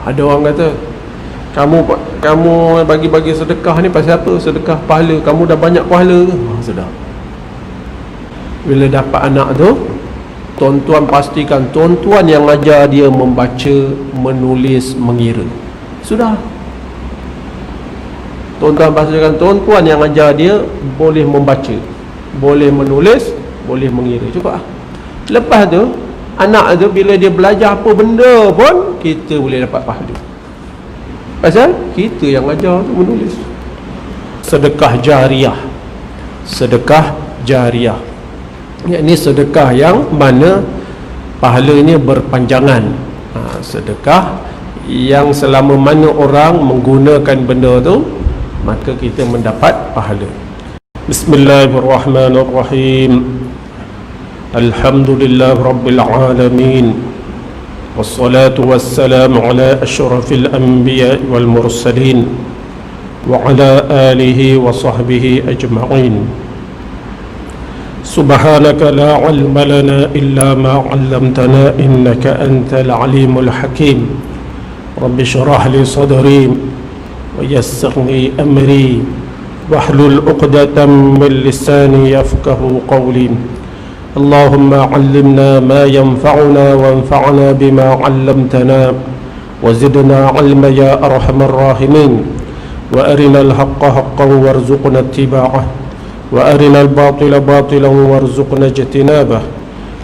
Ada orang kata, kamu bagi-bagi sedekah ni pasal apa? Sedekah pahala, kamu dah banyak pahala ke? Sudah. Bila dapat anak tu, tuan-tuan pastikan tuan-tuan yang ajar dia membaca, menulis, mengira. Sudah. Tuan-tuan pastikan tuan-tuan yang ajar dia boleh membaca, boleh menulis, boleh mengira. Cuba. Lepas tu, anak tu bila dia belajar apa benda pun, kita boleh dapat pahala. Pasal kita yang ajar tu menulis. Sedekah jariah. Sedekah jariah, yakni sedekah yang mana pahalanya berpanjangan. Sedekah yang selama mana orang menggunakan benda tu, maka kita mendapat pahala. Bismillahirrahmanirrahim. Alhamdulillah Rabbil Alamin. Wassalatu wassalamu ala ashrafil anbiya wal mursalin wa ala alihi wa sahbihi ajma'in. Subhanaka la ilma lana illa ma 'allamtana innaka antal alimul hakim. Rabbi shrah li sadri wa yassir li amri wahlul 'uqdatam min lisani yafqahu qawli. اللهم علمنا ما ينفعنا وانفعنا بما علمتنا وزدنا علما يا أرحم الراحمين وأرنا الحق حقا وارزقنا اتباعه وأرنا الباطل باطلا وارزقنا اجتنابه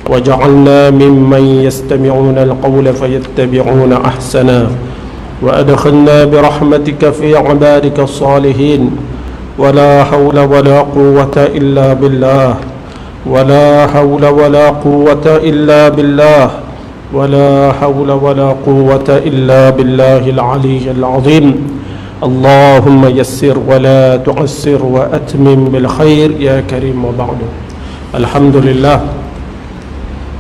وجعلنا ممن يستمعون القول فيتبعون أحسنا وأدخلنا برحمتك في عبادك الصالحين ولا حول ولا قوة إلا بالله ولا حول ولا قوة إلا بالله ولا حول ولا قوة إلا بالله العلي العظيم. اللهم يسر ولا تعسر وأتمم بالخير يا كريم وبعد. Alhamdulillah,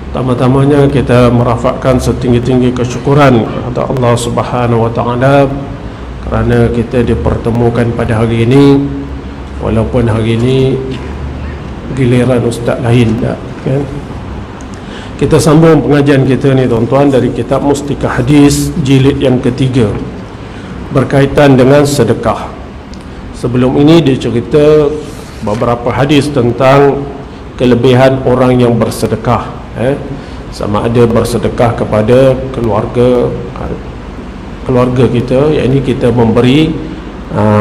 pertama-tamanya kita merafakkan setinggi-tinggi kesyukuran kepada Allah Subhanahu wa taala kerana kita dipertemukan pada hari ini, walaupun hari ini giliran ustaz lain tak, kan? Kita sambung pengajian kita ni tuan-tuan dari kitab Mustikah Hadis jilid yang ketiga berkaitan dengan sedekah. Sebelum ini dia cerita beberapa hadis tentang kelebihan orang yang bersedekah, sama ada bersedekah kepada keluarga kita, yakni kita memberi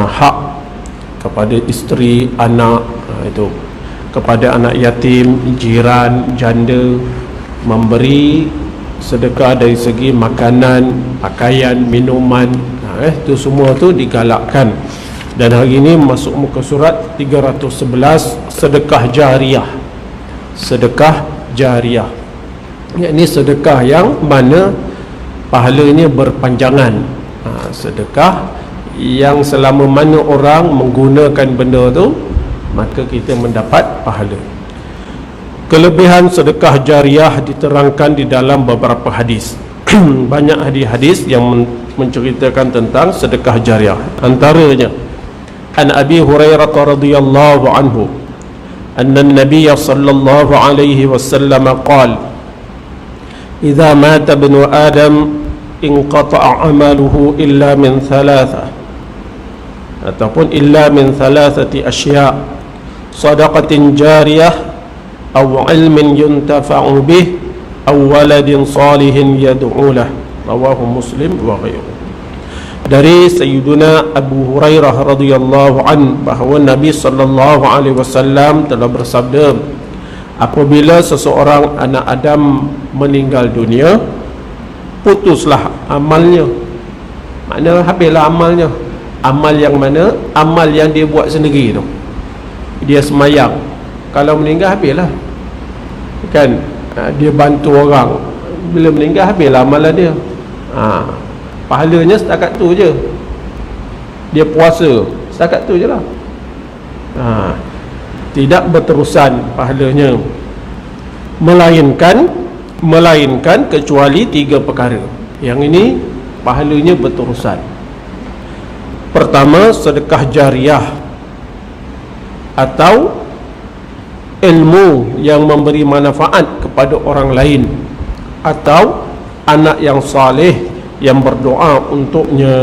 hak kepada isteri, anak, itu kepada anak yatim, jiran, janda, memberi sedekah dari segi makanan, pakaian, minuman, itu semua tu digalakkan. Dan hari ini masuk muka surat 311, sedekah jariah. Sedekah jariah, yakni sedekah yang mana pahalanya berpanjangan. Sedekah yang selama mana orang menggunakan benda tu, maka kita mendapat pahala. Kelebihan sedekah jariah diterangkan di dalam beberapa hadis. Banyak hadis-hadis yang menceritakan tentang sedekah jariah. Antaranya an Abi Hurairah radhiyallahu anhu anna an-nabiy sallallahu alaihi wasallam qala idza mata ibnu adam inqata'a amaluhu illa min thalathah, ataupun illa min thalathati asya', sadaqatin jariyah aw ilmin yuntafa'u bih aw waladin salihin yad'u lah. Rawahu Muslim wa ghairuhu. Dari Sayyiduna Abu Hurairah radhiyallahu an bahawa Nabi sallallahu alaihi wasallam telah bersabda, apabila seseorang anak Adam meninggal dunia, putuslah amalnya. Maknanya habislah amalnya. Amal yang mana? Amal yang dia buat sendiri tu. Dia semayang, kalau meninggal habislah, kan? Dia bantu orang, bila meninggal habislah amalan dia. Pahalanya setakat tu je. Dia puasa, setakat tu je lah. Tidak berterusan pahalanya, melainkan kecuali 3 perkara. Yang ini pahalanya berterusan. Pertama, sedekah jariah atau ilmu yang memberi manfaat kepada orang lain, atau anak yang saleh yang berdoa untuknya.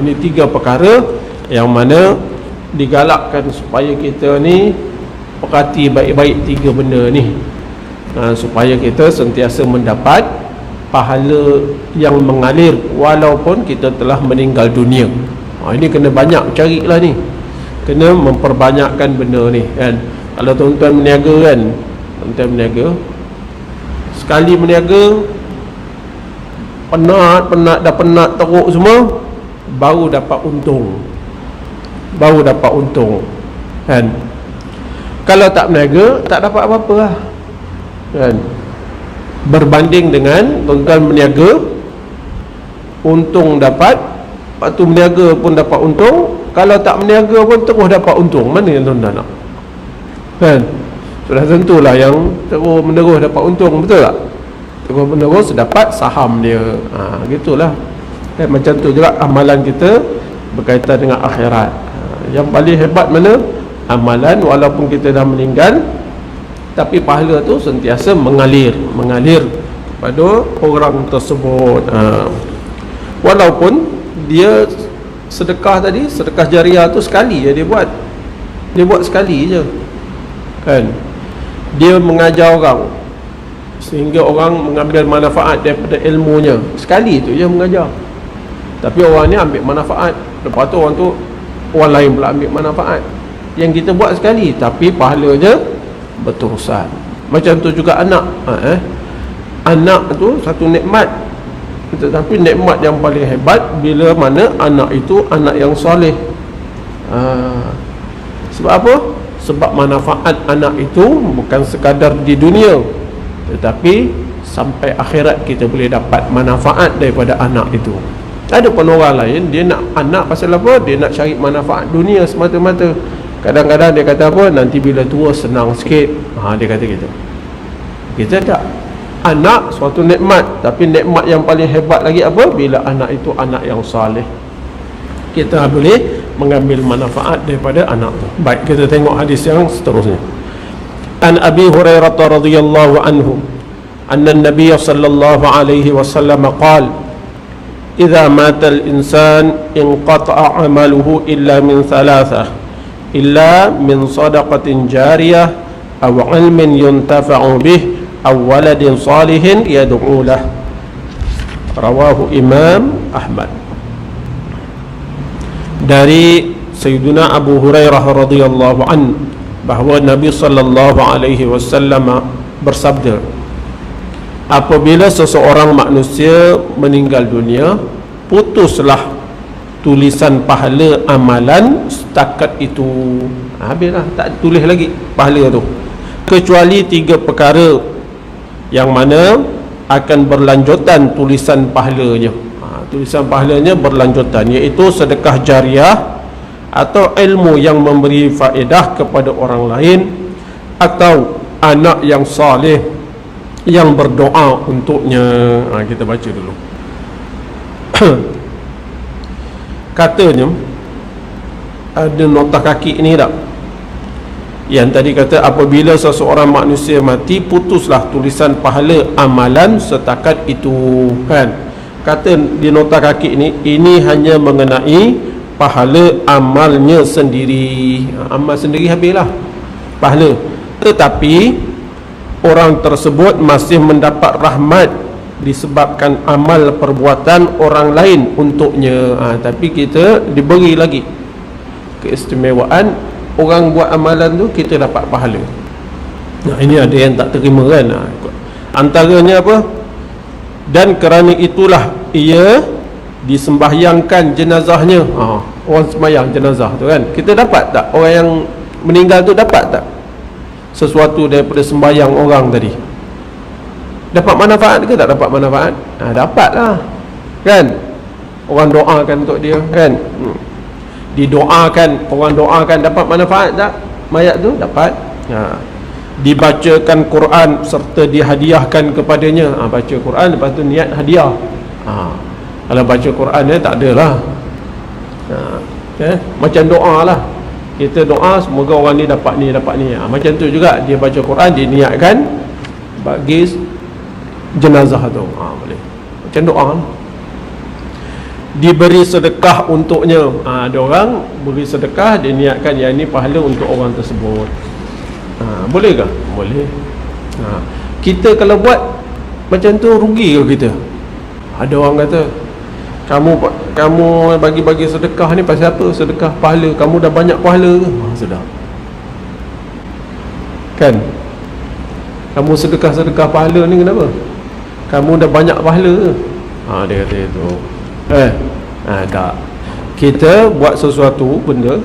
Ini 3 perkara yang mana digalakkan supaya kita ni perhati baik-baik 3 benda ni, supaya kita sentiasa mendapat pahala yang mengalir walaupun kita telah meninggal dunia. Ini kena banyak carilah ni, kena memperbanyakkan benda ni kan. Kalau tuan-tuan berniaga kan, tuan-tuan berniaga, sekali berniaga penat teruk semua, baru dapat untung kan. Kalau tak berniaga tak dapat apa-apa lah kan. Berbanding dengan tuan-tuan berniaga, untung dapat, lepas tu berniaga pun dapat untung, kalau tak berniaga pun terus dapat untung. Mana yang tuan-tuan nak kan? Sudah tentulah yang terus menerus dapat untung, betul tak? Terus menerus dapat saham dia. Gitulah kan. Macam tu juga amalan kita berkaitan dengan akhirat. Yang paling hebat mana? Amalan walaupun kita dah meninggal, tapi pahala tu sentiasa mengalir kepada orang tersebut. Walaupun dia sedekah tadi, sedekah jariah tu sekali je dia buat sekali je kan. Dia mengajar orang sehingga orang mengambil manfaat daripada ilmunya, sekali tu je mengajar. Tapi orang ni ambil manfaat, lepas tu orang lain pula ambil manfaat. Yang kita buat sekali tapi pahalanya berterusan. Macam tu juga anak. Anak tu satu nikmat, tetapi nikmat yang paling hebat bila mana anak itu anak yang soleh. Sebab apa? Sebab manfaat anak itu bukan sekadar di dunia, tetapi sampai akhirat kita boleh dapat manfaat daripada anak itu. Ada pun orang lain, dia nak anak pasal apa? Dia nak cari manfaat dunia semata-mata. Kadang-kadang dia kata apa? Nanti bila tua senang sikit. Dia kata gitu. Kita tak. Anak suatu nikmat, tapi nikmat yang paling hebat lagi apa? Bila anak itu anak yang saleh, kita boleh mengambil manfaat daripada anak tu. Baik, kita tengok hadis yang seterusnya. An Abi Hurairah radhiyallahu anhu anna an-nabiy sallallahu alaihi wasallam qala idza mata al-insan inqata'a 'amaluhu illa min thalathah illa min sadaqatin jariyah aw 'ilmin yuntafa'u bih aw waladin salihin yad'u lah. Rawahu Imam Ahmad. Dari Sayyidina Abu Hurairah radhiyallahu an, bahawa Nabi sallallahu alaihi wasallam bersabda, apabila seseorang manusia meninggal dunia, putuslah tulisan pahala amalan setakat itu. Habislah, tak tulis lagi pahala tu, kecuali 3 perkara yang mana akan berlanjutan tulisan pahalanya. Tulisan pahalanya berlanjutan, iaitu sedekah jariah atau ilmu yang memberi faedah kepada orang lain, atau anak yang saleh yang berdoa untuknya. Kita baca dulu. Katanya ada nota kaki ni tak, yang tadi kata apabila seseorang manusia mati, putuslah tulisan pahala amalan setakat itu kan. Kata di nota kaki ini hanya mengenai pahala amalnya sendiri. Amal sendiri habislah pahala, tetapi orang tersebut masih mendapat rahmat disebabkan amal perbuatan orang lain untuknya. Tapi kita diberi lagi keistimewaan, orang buat amalan tu kita dapat pahala. Ini ada yang tak terima kan. Antaranya apa? Dan kerana itulah ia disembahyangkan jenazahnya. Orang sembahyang jenazah tu kan, kita dapat tak? Orang yang meninggal tu dapat tak sesuatu daripada sembahyang orang tadi? Dapat manfaat ke tak dapat manfaat? Dapat lah kan. Orang doakan untuk dia kan, didoakan, orang doakan, dapat manfaat tak mayat tu? Dapat. Dibacakan Quran serta dihadiahkan kepadanya. Baca Quran lepas tu niat hadiah. Kalau baca Quran dia tak adalah. Macam doa lah, kita doa semoga orang ni dapat ni, dapat ni. Macam tu juga dia baca Quran, dia niatkan bagi jenazah tu. Boleh macam doa lah diberi sedekah untuknya. Ada orang beri sedekah, dia niatkan yang ini pahala untuk orang tersebut. Boleh ke? Boleh. Kita kalau buat macam tu, rugi ke kita? Ada orang kata, kamu bagi-bagi sedekah ni pasal apa? Sedekah pahala, kamu dah banyak pahala ke? Sudah kan, kamu sedekah pahala ni kenapa? Kamu dah banyak pahala ke? Dia kata itu. Tak. Kita buat sesuatu benda,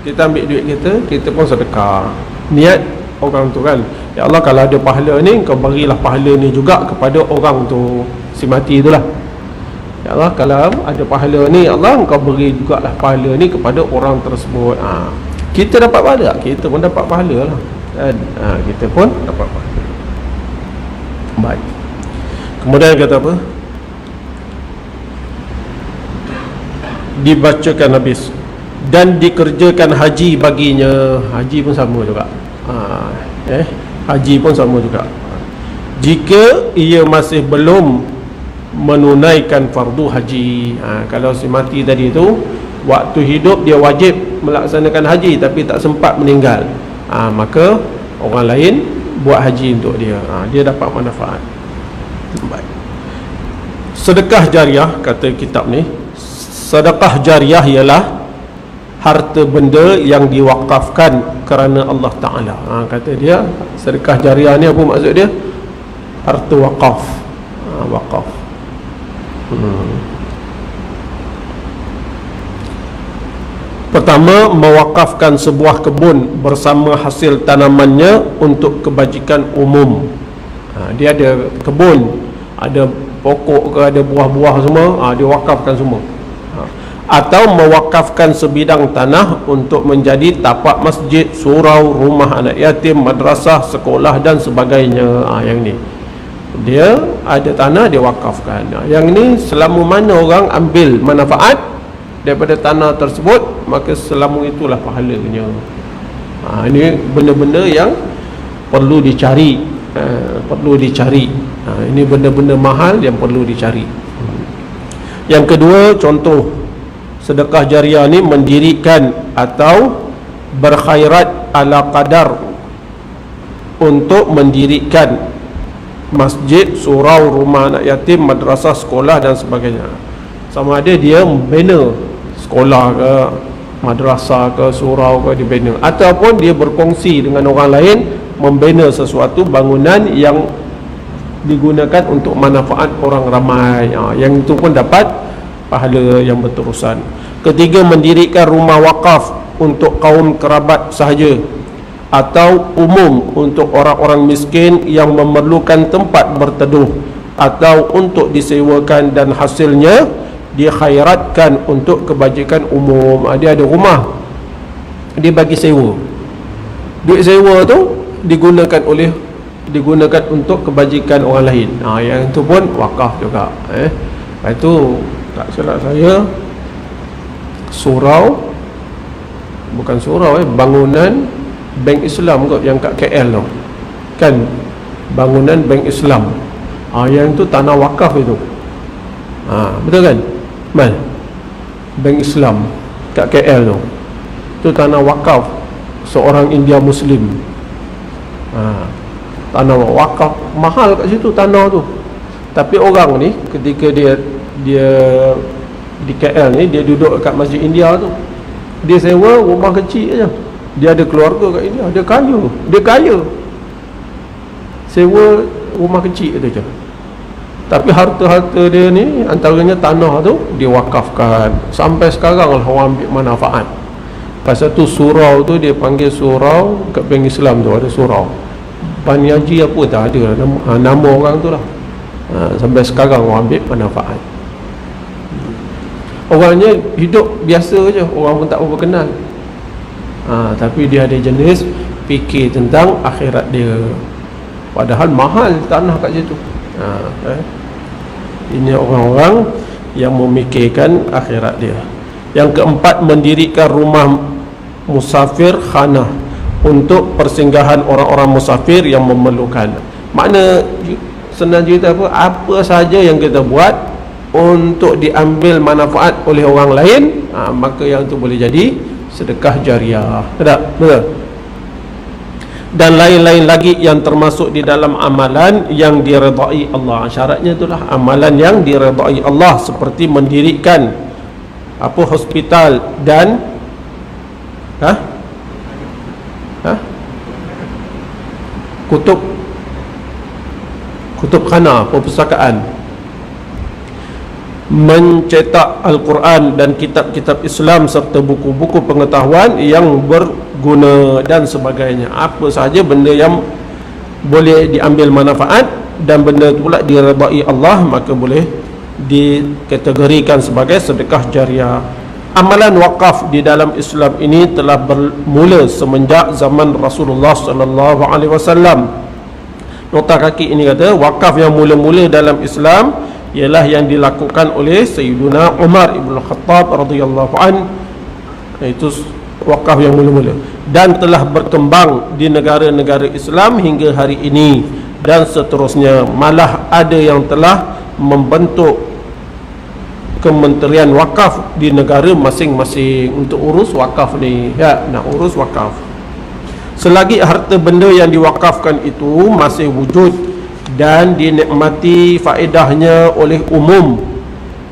kita ambil duit kita pun sedekah. Niat orang tu kan, ya Allah, kalau ada pahala ni, kau berilah pahala ni juga kepada orang tu, si mati itulah. Ya Allah, kalau ada pahala ni, ya Allah, kau beri jugalah pahala ni kepada orang tersebut. Kita dapat pahala, kita pun dapat pahala lah kan? Kita pun dapat pahala. Baik. Kemudian kata apa? Dibacakan habis dan dikerjakan haji baginya. Haji pun sama juga. Haji pun sama juga. Jika ia masih belum menunaikan fardu haji. Kalau si mati tadi tu, waktu hidup dia wajib melaksanakan haji tapi tak sempat meninggal, maka orang lain buat haji untuk dia. Dia dapat manfaat. Baik. Sedekah jariah, kata kitab ni, sedekah jariah ialah harta benda yang diwakafkan kerana Allah Ta'ala. Kata dia, sedekah jariah ni apa maksud dia? Harta wakaf. Wakaf. Pertama, mewakafkan sebuah kebun bersama hasil tanamannya untuk kebajikan umum. Dia ada kebun, ada pokok ke, ada buah-buah semua, dia wakafkan semua. Atau mewakafkan sebidang tanah untuk menjadi tapak masjid, surau, rumah anak yatim, madrasah, sekolah dan sebagainya. Yang ni dia ada tanah, dia wakafkan. Yang ni selama mana orang ambil manfaat daripada tanah tersebut, maka selama itulah pahalanya. Ini benda-benda yang perlu dicari. Perlu dicari. Ini benda-benda mahal yang perlu dicari. Yang kedua, contoh sedekah jariah ni mendirikan atau berkhairat ala qadar untuk mendirikan masjid, surau, rumah anak yatim, madrasah, sekolah dan sebagainya. Sama ada dia membina sekolah ke, madrasah ke, surau ke, dibina, ataupun dia berkongsi dengan orang lain membina sesuatu bangunan yang digunakan untuk manfaat orang ramai. Yang itu pun dapat pahala yang berterusan. Ketiga, mendirikan rumah wakaf untuk kaum kerabat sahaja atau umum untuk orang-orang miskin yang memerlukan tempat berteduh, atau untuk disewakan dan hasilnya dikhairatkan untuk kebajikan umum. Dia ada rumah, dia bagi sewa, duit sewa tu digunakan untuk kebajikan orang lain. Yang itu pun wakaf juga. Lepas tu, tak silap saya, surau, bukan surau, bangunan Bank Islam kot yang kat KL tu kan, bangunan Bank Islam, yang tu tanah wakaf itu. Betul kan Mal? Bank Islam kat KL tu tanah wakaf seorang India Muslim. Tanah wakaf mahal kat situ tanah tu. Tapi orang ni ketika dia di KL ni, dia duduk kat Masjid India tu, dia sewa rumah kecil aja. Dia ada keluarga kat India, dia kaya, sewa rumah kecil tu je. Tapi harta-harta dia ni, antaranya tanah tu dia wakafkan. Sampai sekarang lah orang ambil manfaat. Pasal tu surau tu dia panggil surau, kat Bank Islam tu ada surau Bani Haji apa tak ada nama orang tu lah. Sampai sekarang orang ambil manfaat. Orangnya hidup biasa je, orang pun tak berapa kenal. Tapi dia ada jenis fikir tentang akhirat dia, padahal mahal tanah kat situ. Ini orang-orang yang memikirkan akhirat dia. Yang keempat, mendirikan rumah musafir khanah untuk persinggahan orang-orang musafir yang memerlukan. Makna senang cerita apa saja yang kita buat untuk diambil manfaat oleh orang lain, maka yang itu boleh jadi sedekah jariah. Tak? Betul? Dan lain-lain lagi yang termasuk di dalam amalan yang diredai Allah. Syaratnya itulah amalan yang diredai Allah, seperti mendirikan hospital dan kutubkhana, perpustakaan, mencetak Al-Quran dan kitab-kitab Islam serta buku-buku pengetahuan yang berguna dan sebagainya. Apa sahaja benda yang boleh diambil manfaat dan benda itu pula diredai Allah, maka boleh dikategorikan sebagai sedekah jariah. Amalan wakaf di dalam Islam ini telah bermula semenjak zaman Rasulullah sallallahu alaihi wasallam. Nota kaki ini kata wakaf yang mula-mula dalam Islam ialah yang dilakukan oleh Sayyiduna Umar Ibn Khattab radhiyallahu an. Itu wakaf yang mula-mula dan telah berkembang di negara-negara Islam hingga hari ini, dan seterusnya. Malah ada yang telah membentuk kementerian wakaf di negara masing-masing untuk urus wakaf ni, nak urus wakaf. Selagi harta benda yang diwakafkan itu masih wujud dan dinikmati faedahnya oleh umum,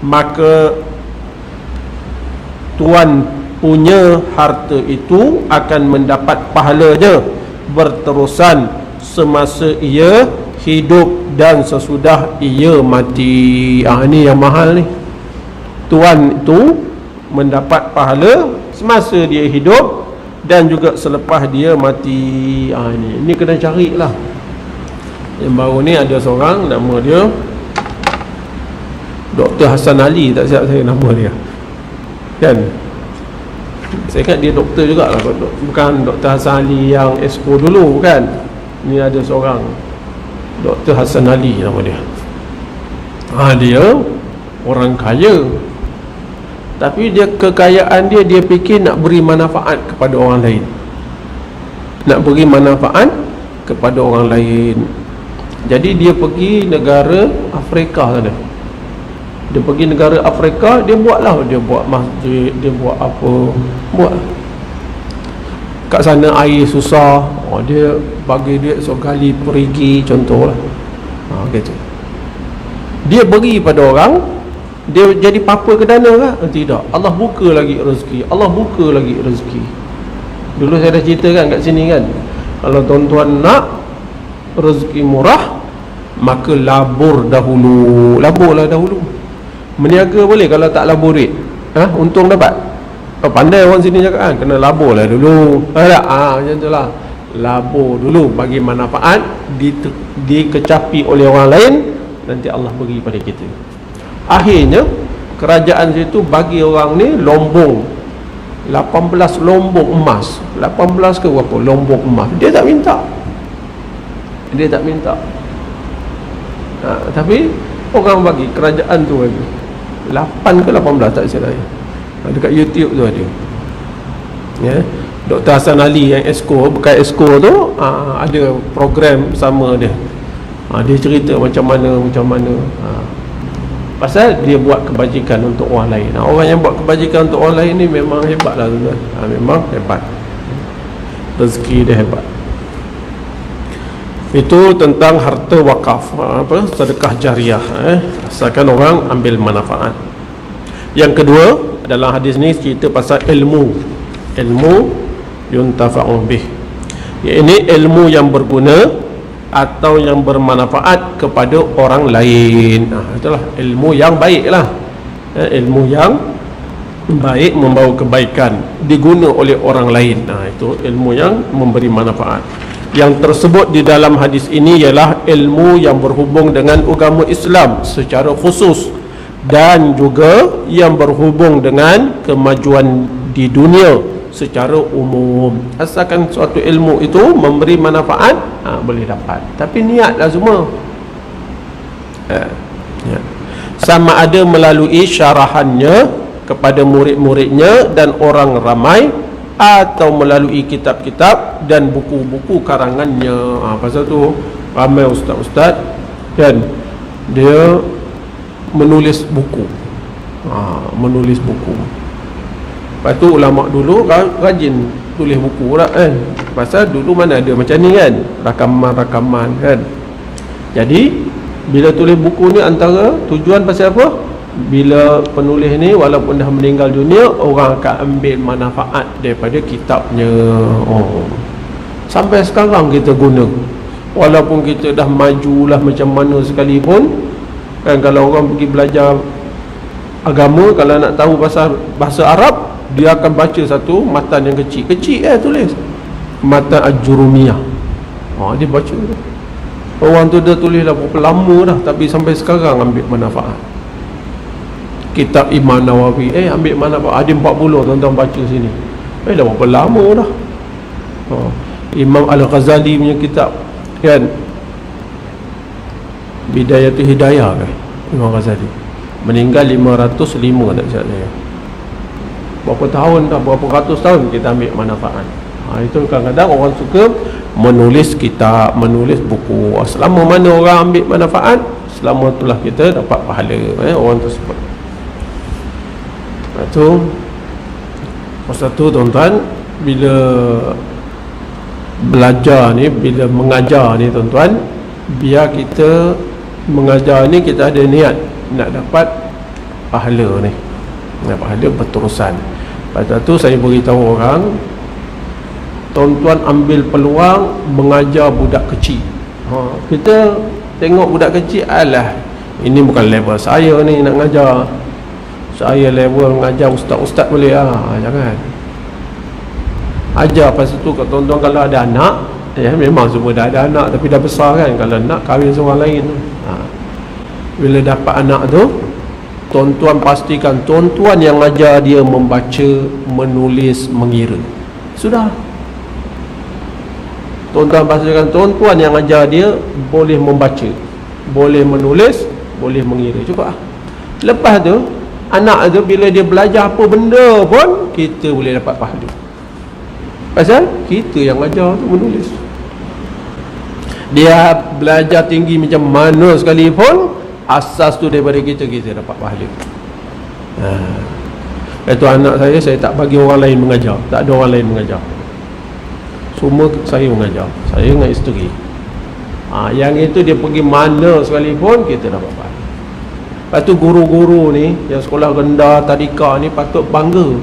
maka tuan punya harta itu akan mendapat pahalanya berterusan semasa ia hidup dan sesudah ia mati. Ini yang mahal ni. Tuan itu mendapat pahala semasa dia hidup dan juga selepas dia mati. Ini kena carilah. Yang baru ni ada seorang, nama dia Dr. Hassan Ali, tak siap saya nama dia, kan? Saya ingat dia doktor jugalah, bukan Dr. Hassan Ali yang Esko dulu, kan? Ni ada seorang Dr. Hassan Ali nama dia. Dia orang kaya, tapi dia kekayaan dia fikir nak beri manfaat kepada orang lain, nak beri manfaat kepada orang lain. Jadi dia pergi negara Afrika sana. Dia pergi negara Afrika, dia buatlah, dia buat masjid, dia buat apa, buat. Kat sana air susah, dia bagi duit sekali perigi, contohlah. Gitu. Dia beri pada orang, dia jadi papa ke dana kah? Tidak. Allah buka lagi rezeki, Allah buka lagi rezeki. Dulu saya dah ceritakan kat sini, kan, kalau tuan-tuan nak rezeki murah, maka laburlah dahulu. Meniaga boleh, kalau tak labur duit, untung dapat. Pandai orang sini cakap, kan, kena laburlah dulu. Macam itulah. Labur dulu, bagi manfaat, dikecapi oleh orang lain, nanti Allah bagi pada kita. Akhirnya kerajaan situ bagi orang ni lombong 18 lombong emas, 18 ke berapa lombong emas. Dia tak minta, tapi orang bagi, kerajaan tu bagi 8 ke 18 tak silap saya. Dekat YouTube tu ada, Dr. Hassan Ali yang Esko, bekas Esko tu, ada program sama dia. Dia cerita macam mana pasal dia buat kebajikan untuk orang lain. Orang yang buat kebajikan untuk orang lain ni memang hebat lah, tuan-tuan. Memang hebat, rezeki dia hebat. Itu tentang harta wakaf, sedekah jariah, asalkan orang ambil manfaat. Yang kedua, dalam hadis ni cerita pasal ilmu yuntafa'u bih, iaitu ilmu yang berguna atau yang bermanfaat kepada orang lain. Itulah ilmu yang baik lah, ilmu yang baik, membawa kebaikan, diguna oleh orang lain. Itu ilmu yang memberi manfaat. Yang tersebut di dalam hadis ini ialah ilmu yang berhubung dengan agama Islam secara khusus, dan juga yang berhubung dengan kemajuan di dunia secara umum. Asalkan suatu ilmu itu memberi manfaat, boleh dapat. Tapi niatlah semua, sama ada melalui syarahannya kepada murid-muridnya dan orang ramai, atau melalui kitab-kitab dan buku-buku karangannya. Pasal tu ramai ustaz-ustaz, kan, dia menulis buku. Menulis buku. Lepas tu ulama dulu rajin tulis buku lah kan. Pasal dulu mana ada macam ni kan, rakaman-rakaman kan. Jadi bila tulis buku ni antara tujuan pasal apa? Bila penulis ni walaupun dah meninggal dunia, orang akan ambil manfaat daripada kitabnya. Sampai sekarang kita guna. Walaupun kita dah majulah macam mana sekalipun kan, kalau orang pergi belajar agama, kalau nak tahu bahasa Arab, dia akan baca satu matan yang kecil tulis matan Al-Jurumiyah. Dia baca tu. Orang tu dah tulis dah berapa lama dah, tapi sampai sekarang ambil manfaat. Kitab Imam Nawawi ambil manfaat. Ada 40 tuan-tuan baca sini. Dah berapa lama dah. Imam Al-Ghazali punya kitab kan, Bidayatul Hidayah kan, Imam Ghazali meninggal 505 tak silap saya. Berapa tahun dah, berapa ratus tahun kita ambil manfaat. Itu kadang-kadang orang suka menulis kitab, menulis buku. Selama mana orang ambil manfaat, selama itulah kita dapat pahala orang tersebut. Itu pasal tu tuan-tuan, bila belajar ni, bila mengajar ni tuan-tuan, biar kita mengajar ni kita ada niat nak dapat pahala ni, nak pahala berterusan. Pasal tu saya beritahu orang, tuan-tuan ambil peluang mengajar budak kecil. Kita tengok budak kecil, alah ini bukan level saya ni nak mengajar. Saya level mengajar ustaz-ustaz boleh jangan. Ajar. Pasal tu tuan-tuan kalau ada anak, memang semua dah ada anak tapi dah besar kan, kalau nak kahwin seorang lain tu. Bila dapat anak tu, tuan-tuan pastikan tuan-tuan yang ajar dia membaca, menulis, mengira. Sudah. Tuan-tuan pastikan tuan-tuan yang ajar dia boleh membaca, boleh menulis, boleh mengira. Cukup. Lepas tu anak tu bila dia belajar apa benda pun, kita boleh dapat pahala. Pasal kita yang ajar tu menulis. Dia belajar tinggi macam mana sekalipun, asas tu daripada kita dapat pahala. Itu anak saya tak bagi orang lain mengajar. Tak ada orang lain mengajar. Semua saya mengajar. Saya dengan isteri. Yang itu dia pergi mana sekalipun, kita dapat pahala. Lepas tu guru-guru ni yang sekolah rendah tadika ni patut bangga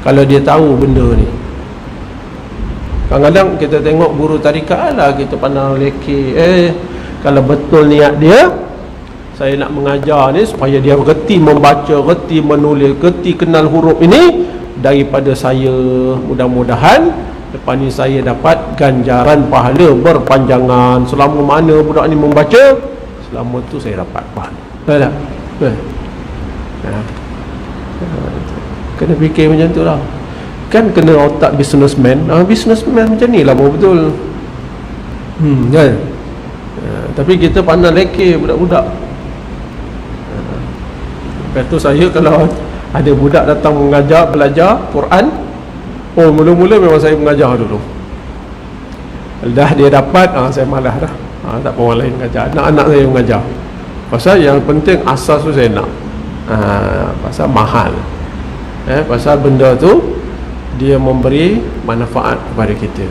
kalau dia tahu benda ni. Kadang-kadang kita tengok guru tadika lah, kita pandang leki. Kalau betul niat dia, saya nak mengajar ni supaya dia reti membaca, reti menulis, reti kenal huruf ini, daripada saya, mudah-mudahan lepas ni saya dapat ganjaran pahala berpanjangan. Selama mana budak ni membaca, selama tu saya dapat pahala. Betul tak? Betul. Kena fikir macam tu lah. Kan kena otak businessman. Businessman macam ni lah betul. Kan? Tapi kita pandang leke budak-budak. Lepas tu saya kalau ada budak datang mengajar, belajar Quran, mula-mula memang saya mengajar dulu. Dah dia dapat, saya malas dah. Tak apa orang lain mengajar, anak-anak saya mengajar. Pasal yang penting asas tu saya nak. Pasal mahal. Pasal benda tu dia memberi manfaat kepada kita.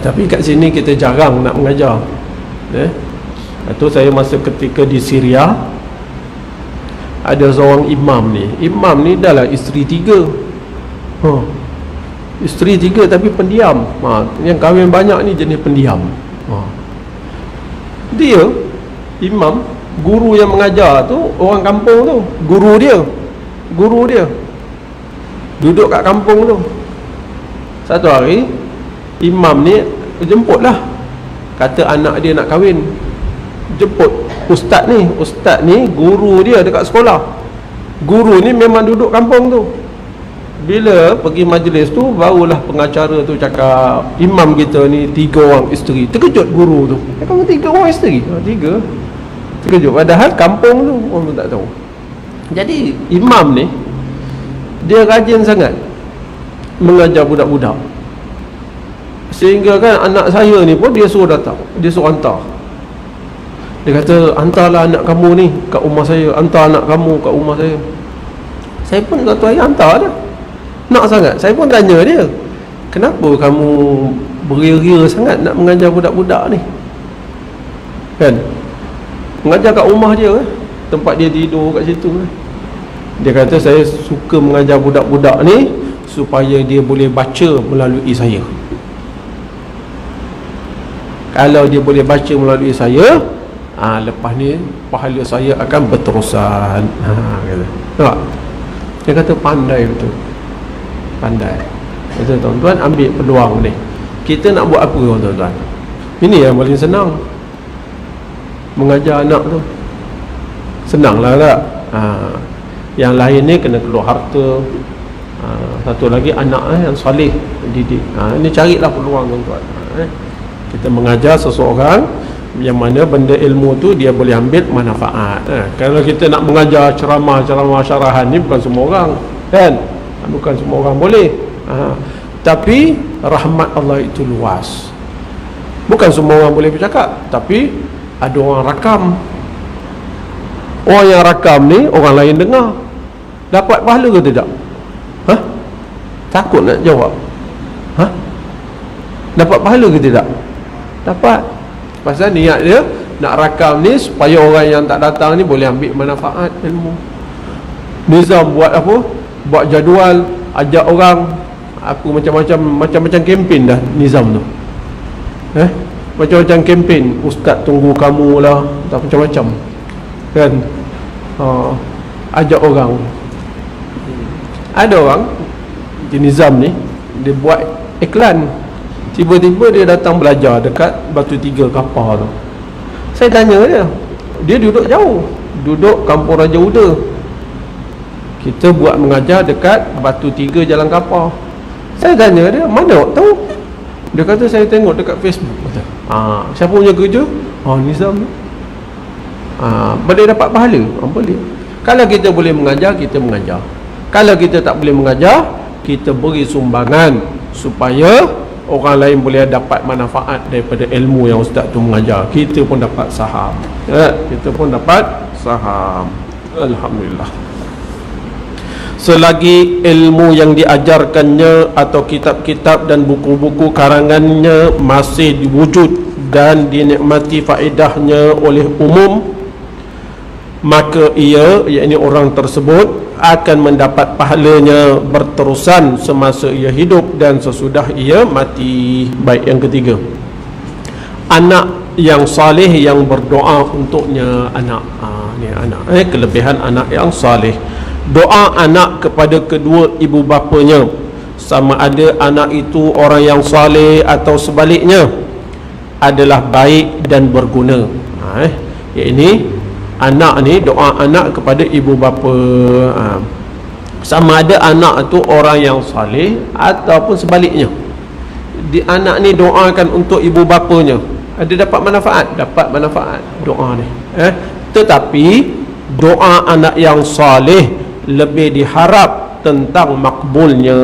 Tapi kat sini kita jarang nak mengajar. Itu saya masa ketika di Syria, ada seorang imam ni dah lah isteri 3. Isteri 3 tapi pendiam. Yang kahwin banyak ni jenis pendiam. Dia imam, guru yang mengajar tu orang kampung tu, guru dia duduk kat kampung tu. Satu hari imam ni jemput lah, kata anak dia nak kahwin, jemput ustaz ni guru dia dekat sekolah. Guru ni memang duduk kampung tu. Bila pergi majlis tu, barulah pengacara tu cakap, imam kita ni 3 orang isteri. Terkejut guru tu, kamu 3 orang isteri? 3. Terkejut, padahal kampung tu orang tak tahu. Jadi imam ni dia rajin sangat mengajar budak-budak, sehingga kan anak saya ni pun dia suruh datang, dia suruh hantar. Dia kata, hantarlah anak kamu ni kat rumah saya, hantar anak kamu kat rumah saya. Saya pun kata, ayah hantar dah, nak sangat. Saya pun tanya dia, kenapa kamu beria-ria sangat nak mengajar budak-budak ni? Kan? Mengajar kat rumah dia, tempat dia tidur kat situ. Dia kata, saya suka mengajar budak-budak ni supaya dia boleh baca melalui saya. Kalau dia boleh baca melalui saya, lepas ni pahala saya akan berterusan. Kata. Tak? Dia kata pandai betul. Pandai. Kata tuan-tuan, ambil peluang ni. Kita nak buat apa tuan-tuan? Ini yang paling senang. Mengajar anak tu senanglah tak? Yang lain ni kena keluar harta. Satu lagi anak yang soleh didik. Ini carilah peluang tuan-tuan. Kita mengajar seseorang yang mana benda ilmu tu dia boleh ambil manfaat. Kalau kita nak mengajar ceramah-ceramah syarahan ni, bukan semua orang, kan? Bukan semua orang boleh. Tapi rahmat Allah itu luas. Bukan semua orang boleh bercakap, tapi ada orang rakam. Orang yang rakam ni orang lain dengar, dapat pahala ke tidak? Takut nak jawab. Dapat pahala ke tidak? Dapat. Pasal niat dia nak rakam ni supaya orang yang tak datang ni boleh ambil manfaat ilmu. Nizam buat apa? Buat jadual, ajak orang apa, macam-macam kempen dah Nizam tu. Macam-macam kempen. Ustaz tunggu kamu lah, tak macam-macam. Kan? Ajak orang. Ada orang di Nizam ni, dia buat iklan. Tiba-tiba dia datang belajar dekat Batu Tiga Kapar tu. Saya tanya dia duduk jauh, duduk Kampung Raja Uda. Kita buat mengajar dekat Batu Tiga Jalan Kapar. Saya tanya dia, mana awak tahu? Dia kata, saya tengok dekat Facebook. Siapa punya kerja? Nizam. Boleh dapat pahala? Boleh. Kalau kita boleh mengajar, kita mengajar. Kalau kita tak boleh mengajar, kita beri sumbangan supaya orang lain boleh dapat manfaat daripada ilmu yang ustaz tu mengajar. Kita pun dapat saham. Kita pun dapat saham. Alhamdulillah. Selagi ilmu yang diajarkannya atau kitab-kitab dan buku-buku karangannya masih diwujud dan dinikmati faedahnya oleh umum, maka ia, yakni orang tersebut, akan mendapat pahalanya berterusan semasa ia hidup dan sesudah ia mati. Baik, yang ketiga, anak yang saleh yang berdoa untuknya. Anak ni anak, kelebihan anak yang saleh. Doa anak kepada kedua ibu bapanya, sama ada anak itu orang yang saleh atau sebaliknya, adalah baik dan berguna. Ini anak ni, doa anak kepada ibu bapa, sama ada anak tu orang yang saleh ataupun sebaliknya. Anak ni doakan untuk ibu bapanya, ada dapat manfaat? Dapat manfaat doa ni. Tetapi doa anak yang saleh lebih diharap tentang makbulnya.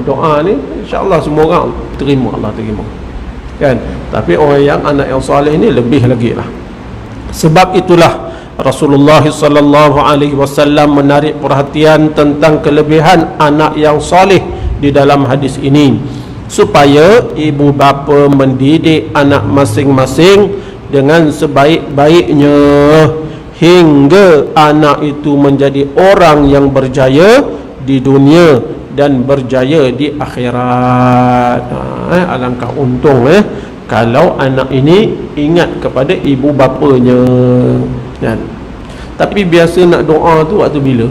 Doa ni insya-Allah semua orang terima, Allah terima, kan? Tapi orang yang anak yang saleh ni lebih lagi lah. Sebab itulah Rasulullah sallallahu alaihi wasallam menarik perhatian tentang kelebihan anak yang saleh di dalam hadis ini, supaya ibu bapa mendidik anak masing-masing dengan sebaik-baiknya hingga anak itu menjadi orang yang berjaya di dunia dan berjaya di akhirat. Alangkah untung kalau anak ini ingat kepada ibu bapanya, kan? Tapi biasa nak doa tu waktu bila?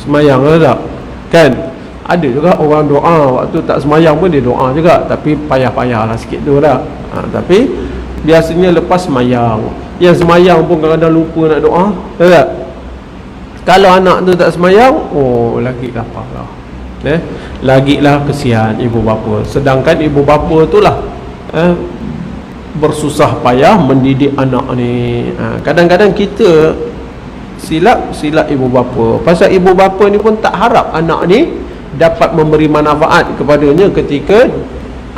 Semayang lah tak? Kan? Ada juga orang doa waktu tak semayang pun dia doa juga, tapi payah-payah lah sikit tu lah. Tapi biasanya lepas semayang. Yang semayang pun kadang-kadang lupa nak doa, tak? Kalau anak tu tak semayang, lagilah parah, lagilah kesian ibu bapa. Sedangkan ibu bapa tu lah bersusah payah mendidik anak ni. Kadang-kadang kita silap ibu bapa. Pasal ibu bapa ni pun tak harap anak ni dapat memberi manfaat kepadanya ketika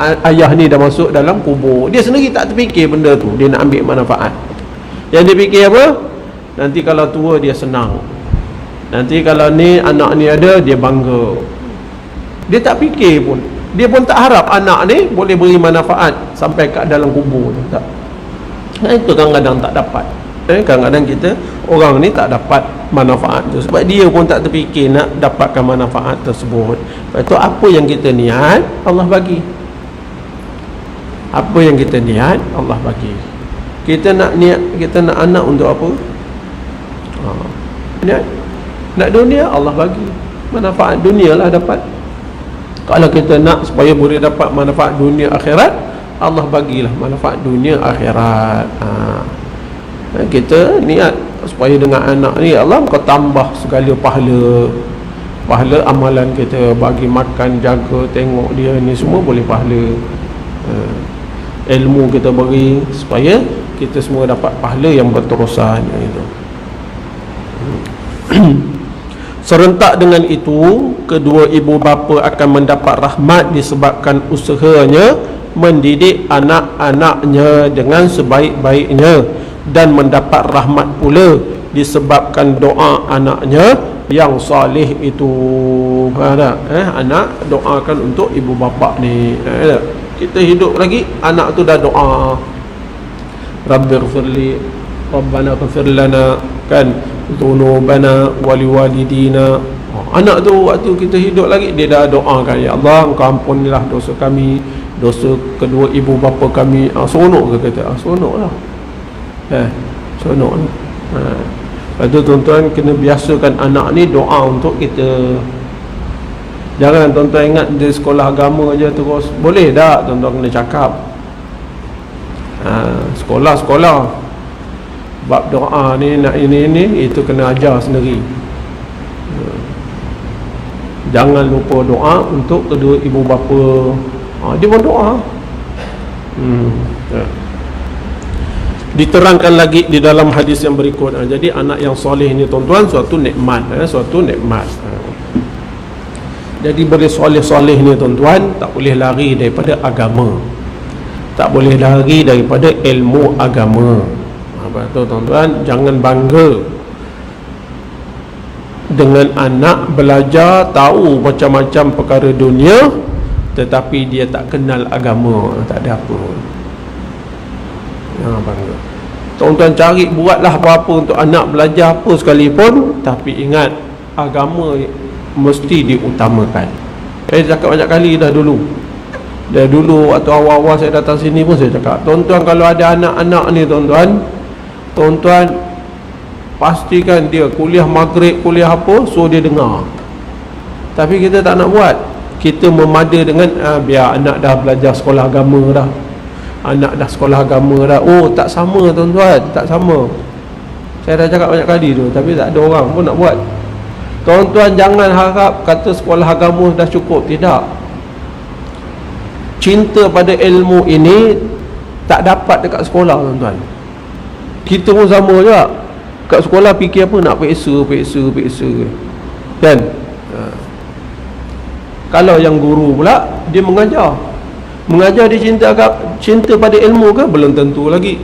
ayah ni dah masuk dalam kubur, dia sendiri tak terfikir benda tu, dia nak ambil manfaat. Yang dia fikir apa? Nanti kalau tua dia senang, nanti kalau ni anak ni ada, dia bangga. Dia tak fikir pun, dia pun tak harap anak ni boleh beri manfaat sampai kat dalam kubur tu, tak. Itu kadang-kadang tak dapat. Kadang-kadang kita, orang ni tak dapat manfaat tu sebab dia pun tak terfikir nak dapatkan manfaat tersebut. Lepas tu apa yang kita niat, Allah bagi. Apa yang kita niat, Allah bagi. Kita nak niat, kita nak anak untuk apa? Niat nak dunia, Allah bagi. Manfaat dunia lah dapat. Kalau kita nak supaya boleh dapat manfaat dunia akhirat, Allah bagilah manfaat dunia akhirat. Kita niat supaya dengan anak ni Allah kau tambah segala pahala amalan kita, bagi makan, jaga, tengok dia ni semua boleh pahala. Ilmu kita beri supaya kita semua dapat pahala yang berterusan itu. Serentak dengan itu, kedua ibu bapa akan mendapat rahmat disebabkan usahanya mendidik anak-anaknya dengan sebaik-baiknya, dan mendapat rahmat pula disebabkan doa anaknya yang salih itu. Anak doakan untuk ibu bapa ni. Kita hidup lagi, anak tu dah doa, Rabbighfirli, Rabbana ghfir lana, kan, dzunubana wali walidina. Anak tu waktu kita hidup lagi, dia dah doakan, ya Allah engkau ampunilah dosa kami, dosa kedua ibu bapa kami. Seronok ke kata? Seronok lah. Seronok lah. Lepas tu tuan-tuan kena biasakan anak ni doa untuk kita. Jangan tuan-tuan ingat di sekolah agama je terus. Boleh tak tuan-tuan kena cakap, sekolah-sekolah bab doa ni, nak ini itu kena ajar sendiri. Jangan lupa doa untuk kedua ibu bapa. Dia pun doa. Diterangkan lagi di dalam hadis yang berikut. Jadi anak yang soleh ni tuan-tuan suatu nikmat, suatu nikmat. Jadi boleh soleh-soleh ni tuan-tuan tak boleh lari daripada agama, tak boleh lari daripada ilmu agama. Lepas tu tuan-tuan jangan bangga dengan anak belajar tahu macam-macam perkara dunia tetapi dia tak kenal agama, tak ada apa. Jangan bangga. Tuan-tuan cari buatlah apa-apa untuk anak belajar apa sekalipun, tapi ingat agama mesti diutamakan. Saya cakap banyak kali dah dulu. Dari dulu waktu awal-awal saya datang sini pun saya cakap, tuan-tuan kalau ada anak-anak ni tuan-tuan pastikan dia kuliah maghrib, kuliah apa, so dia dengar. Tapi kita tak nak buat. Kita memada dengan biar anak dah belajar sekolah agama dah, anak dah sekolah agama dah. Oh tak sama tuan-tuan, tak sama. Saya dah cakap banyak kali tu, tapi tak ada orang pun nak buat. Tuan-tuan jangan harap kata sekolah agama dah cukup. Tidak. Cinta pada ilmu ini tak dapat dekat sekolah tuan-tuan. Kita pun sama juga. Kat sekolah fikir apa, nak peksa kan. Kalau yang guru pula dia mengajar dia cinta pada ilmu ke? Belum tentu lagi.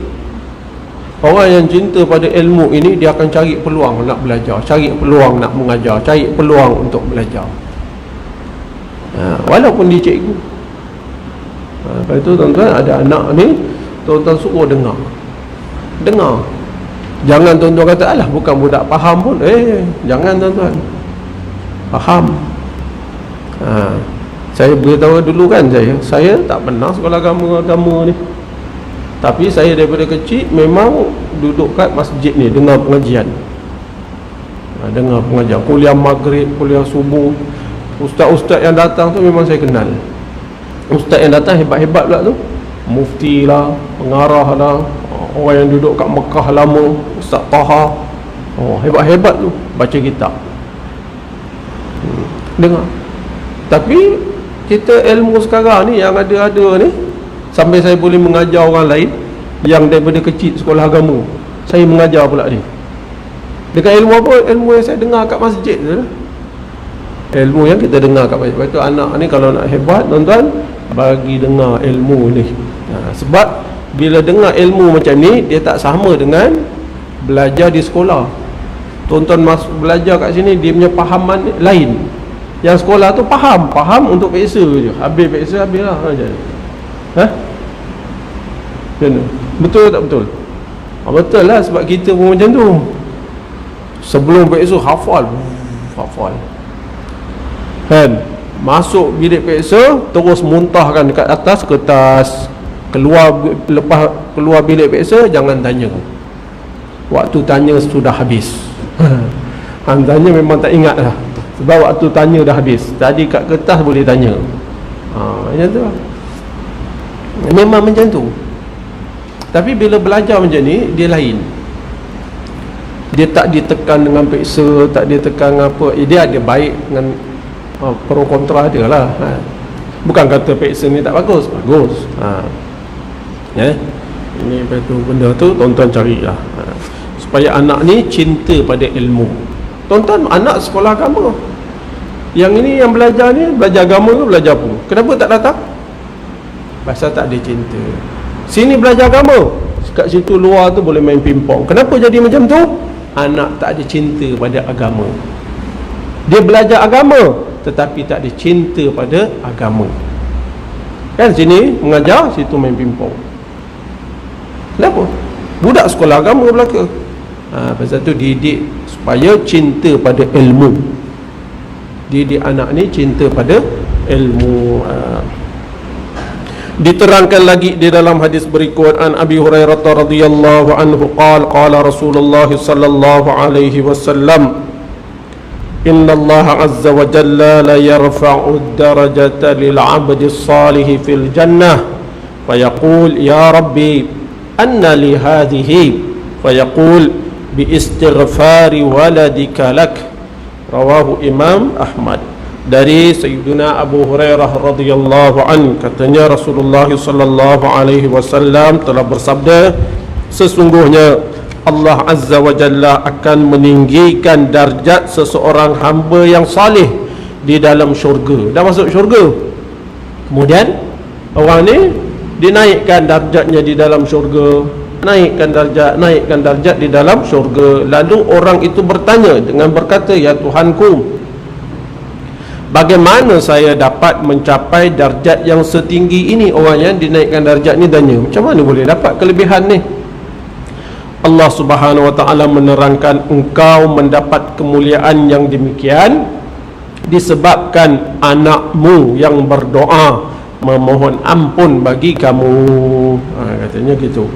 Orang yang cinta pada ilmu ini, dia akan cari peluang nak belajar, cari peluang nak mengajar, cari peluang untuk belajar, walaupun dia cikgu. Lepas itu tuan-tuan ada anak ni, tuan-tuan suruh dengar. Jangan tuan-tuan kata alah bukan budak faham pun. Jangan tuan-tuan, faham. Saya beritahu dulu kan, saya tak pernah sekolah agama ni, tapi saya daripada kecil memang duduk kat masjid ni dengar pengajian. Kuliah maghrib, kuliah subuh. Ustaz-ustaz yang datang tu memang saya kenal. Ustaz yang datang hebat-hebat pula tu, mufti lah, pengarah lah, orang yang duduk kat Mekah lama, Ustaz Taha. Hebat-hebat tu, baca kitab, dengar. Tapi kita ilmu sekarang ni yang ada-ada ni, sampai saya boleh mengajar orang lain yang daripada kecil sekolah agama, saya mengajar pula dia. Dengan ilmu apa? Ilmu yang saya dengar kat masjid tu. ilmu yang kita dengar kat majlis. Lepas tu anak ni kalau nak hebat, tuan-tuan, bagi dengar ilmu ni. Sebab bila dengar ilmu macam ni, dia tak sama dengan belajar di sekolah. Tuan-tuan belajar kat sini, dia punya fahaman lain. Yang sekolah tu faham untuk peksa je. Habis peksa, habis lah. Betul tak betul? Betul lah, sebab kita pun macam tu. Sebelum peksa hafal kan, masuk bilik peksa terus muntahkan dekat atas kertas. Lepas keluar bilik peksa, jangan tanya. Waktu tanya sudah habis. Tanya memang tak ingat lah, sebab waktu tanya dah habis. Tadi kat kertas boleh tanya. Macam tu lah. Memang macam tu. Tapi bila belajar macam ni, dia lain. Dia tak ditekan dengan peksa, tak ditekan dengan apa. Dia ada baik dengan pro kontra dia lah. Bukan kata peksa ni tak bagus. Ini betul benda tu tuan-tuan carilah. Supaya anak ni cinta pada ilmu. Tuan-tuan, anak sekolah agama, yang ini yang belajar ni, belajar agama ke belajar apa? Kenapa tak datang? Pasal tak ada cinta. Sini belajar agama, kat situ luar tu boleh main pingpong. Kenapa jadi macam tu? Anak tak ada cinta pada agama. Dia belajar agama tetapi tak ada cinta pada agama. Kan sini mengajar, situ main pingpong. Kenapa? Budak sekolah agama belaka. Pasal tu didik supaya cinta pada ilmu. Didik anak ni cinta pada ilmu. Diterangkan lagi di dalam hadis berikut, an Abi Hurairah radhiyallahu anhu qala Rasulullah sallallahu alaihi wasallam, inna Allah azza wa jalla la yarfa'u ad-darajata lil 'abdi as-salih fil jannah fayaqul ya rabbi anna li hadhihi fayaqul bi istighfari waladika lak. Rawahu Imam Ahmad. Dari Sayyidina Abu Hurairah radhiyallahu an, katanya Rasulullah sallallahu alaihi wasallam telah bersabda, sesungguhnya Allah azza wa jalla akan meninggikan darjat seseorang hamba yang salih di dalam syurga. Dah masuk syurga, kemudian orang ni dinaikkan darjatnya di dalam syurga, naikkan darjat di dalam syurga. Lalu orang itu bertanya dengan berkata, ya Tuhanku, bagaimana saya dapat mencapai darjat yang setinggi ini? Orang yang dinaikkan darjat ni tanya, macam mana boleh dapat kelebihan ni? Allah subhanahu wa ta'ala menerangkan, engkau mendapat kemuliaan yang demikian disebabkan anakmu yang berdoa memohon ampun bagi kamu. Katanya gitu.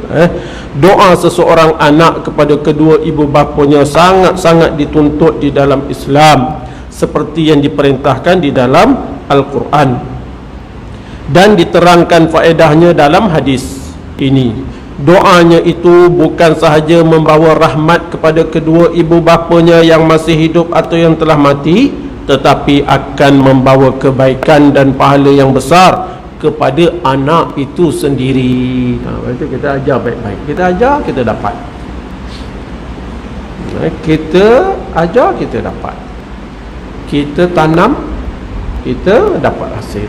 Doa seseorang anak kepada kedua ibu bapanya sangat-sangat dituntut di dalam Islam, seperti yang diperintahkan di dalam Al-Quran, dan diterangkan faedahnya dalam hadis ini. Doanya itu bukan sahaja membawa rahmat kepada kedua ibu bapanya yang masih hidup atau yang telah mati, tetapi akan membawa kebaikan dan pahala yang besar kepada anak itu sendiri. Berarti kita ajar baik-baik. Kita ajar, kita dapat. Kita ajar, kita dapat. Kita tanam, kita dapat hasil.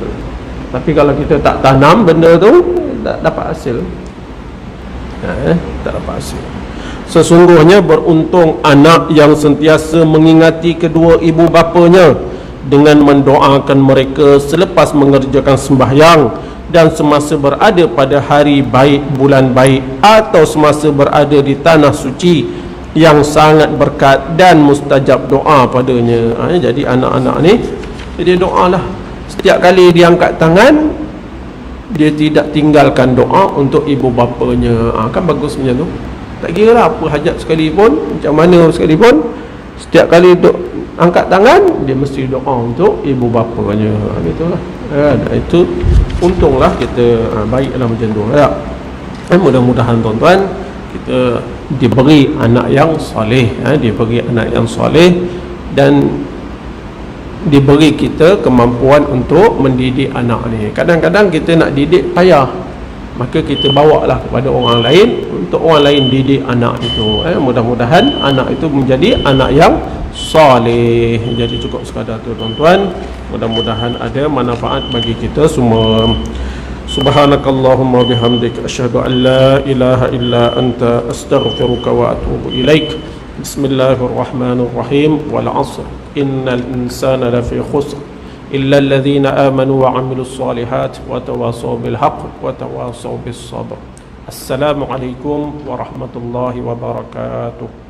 Tapi kalau kita tak tanam benda tu, tak dapat hasil. Tak dapat hasil. Sesungguhnya beruntung anak yang sentiasa mengingati kedua ibu bapanya dengan mendoakan mereka selepas mengerjakan sembahyang, dan semasa berada pada hari baik, bulan baik, atau semasa berada di tanah suci yang sangat berkat dan mustajab doa padanya. Jadi anak-anak ni, dia doalah. Setiap kali dia angkat tangan, dia tidak tinggalkan doa untuk ibu bapanya. Kan bagus macam tu. Tak kira lah apa hajat sekalipun, macam mana sekalipun, setiap kali angkat tangan, dia mesti doa untuk ibu bapanya. Itulah. Itu untunglah kita baiklah macam tu. Mudah-mudahan tuan-tuan kita diberi anak yang soleh, diberi anak yang soleh, dan diberi kita kemampuan untuk mendidik anak ni. Kadang-kadang kita nak didik payah. maka kita bawalah kepada orang lain untuk orang lain didik anak itu. Mudah-mudahan anak itu menjadi anak yang soleh. Jadi cukup sekadar tu tuan-tuan, mudah-mudahan ada manfaat bagi kita semua. Subhanakallahumma bihamdik asyhadu an la ilaha illa anta astaghfiruka wa atubu ilaik. Bismillahirrahmanirrahim. Wal 'asr innal insana lafi khusr illa alladhina amanu wa 'amilus solihat wa tawasaw bil haqq wa tawasaw bis sabr. Assalamualaikum warahmatullahi wabarakatuh.